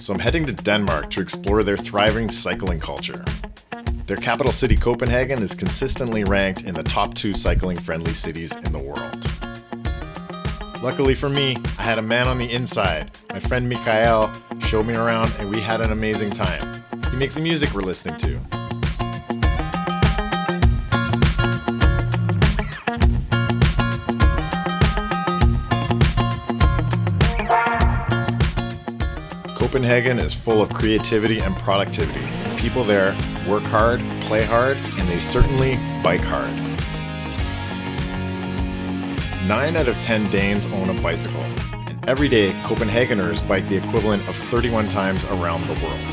so I'm heading to Denmark to explore their thriving cycling culture. Their capital city, Copenhagen, is consistently ranked in the top 2 cycling-friendly cities in the world. Luckily for me, I had a man on the inside. My friend Mikael showed me around and we had an amazing time. He makes the music we're listening to. Copenhagen is full of creativity and productivity. The people there work hard, play hard, and they certainly bike hard. 9 out of 10 Danes own a bicycle, and every day Copenhageners bike the equivalent of 31 times around the world.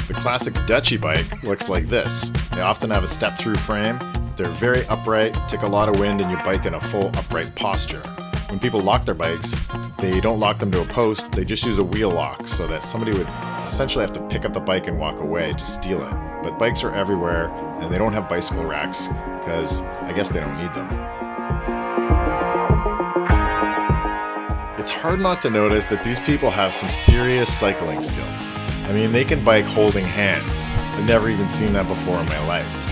The classic Dutchy bike looks like this. They often have a step-through frame. They're very upright, take a lot of wind, and you bike in a full upright posture. When people lock their bikes, they don't lock them to a post, they just use a wheel lock so that somebody would essentially have to pick up the bike and walk away to steal it. But bikes are everywhere, and they don't have bicycle racks because I guess they don't need them. It's hard not to notice that these people have some serious cycling skills. I mean, they can bike holding hands. I've never even seen that before in my life.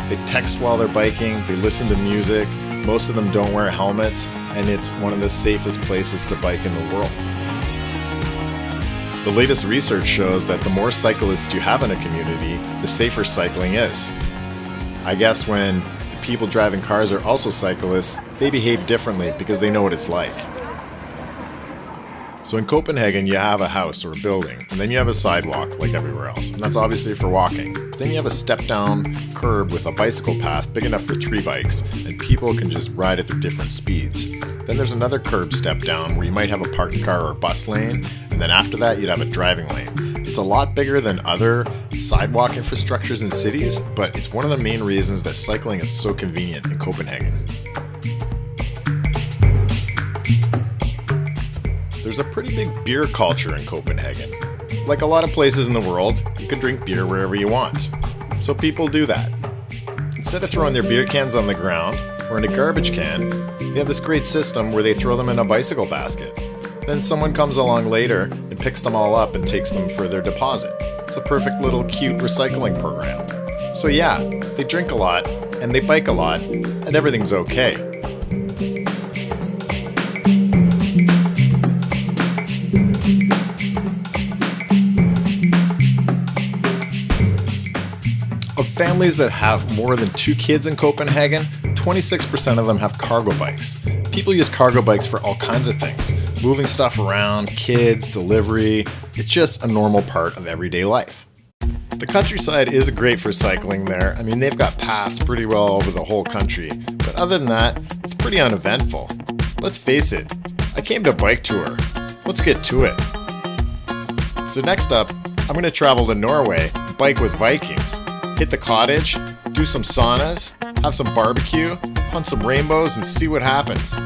They text while they're biking, they listen to music, most of them don't wear helmets, and it's one of the safest places to bike in the world. The latest research shows that the more cyclists you have in a community, the safer cycling is. I guess when the people driving cars are also cyclists, they behave differently because they know what it's like. So in Copenhagen, you have a house or a building, and then you have a sidewalk like everywhere else, and that's obviously for walking. But then you have a step-down curb with a bicycle path big enough for 3 bikes, and people can just ride at their different speeds. Then there's another curb step down where you might have a parked car or a bus lane, and then after that you'd have a driving lane. It's a lot bigger than other sidewalk infrastructures in cities, but it's one of the main reasons that cycling is so convenient in Copenhagen. There's a pretty big beer culture in Copenhagen. Like a lot of places in the world, you can drink beer wherever you want. So people do that. Instead of throwing their beer cans on the ground or in a garbage can, they have this great system where they throw them in a bicycle basket. Then someone comes along later and picks them all up and takes them for their deposit. It's a perfect little cute recycling program. So yeah, they drink a lot and they bike a lot and everything's okay. Of families that have more than 2 kids in Copenhagen, 26% of them have cargo bikes. People use cargo bikes for all kinds of things. Moving stuff around, kids, delivery. It's just a normal part of everyday life. The countryside is great for cycling there. I mean, they've got paths pretty well over the whole country. But other than that, it's pretty uneventful. Let's face it, I came to bike tour. Let's get to it. So next up, I'm going to travel to Norway and bike with Vikings. Hit the cottage, do some saunas, have some barbecue, hunt some rainbows, and see what happens.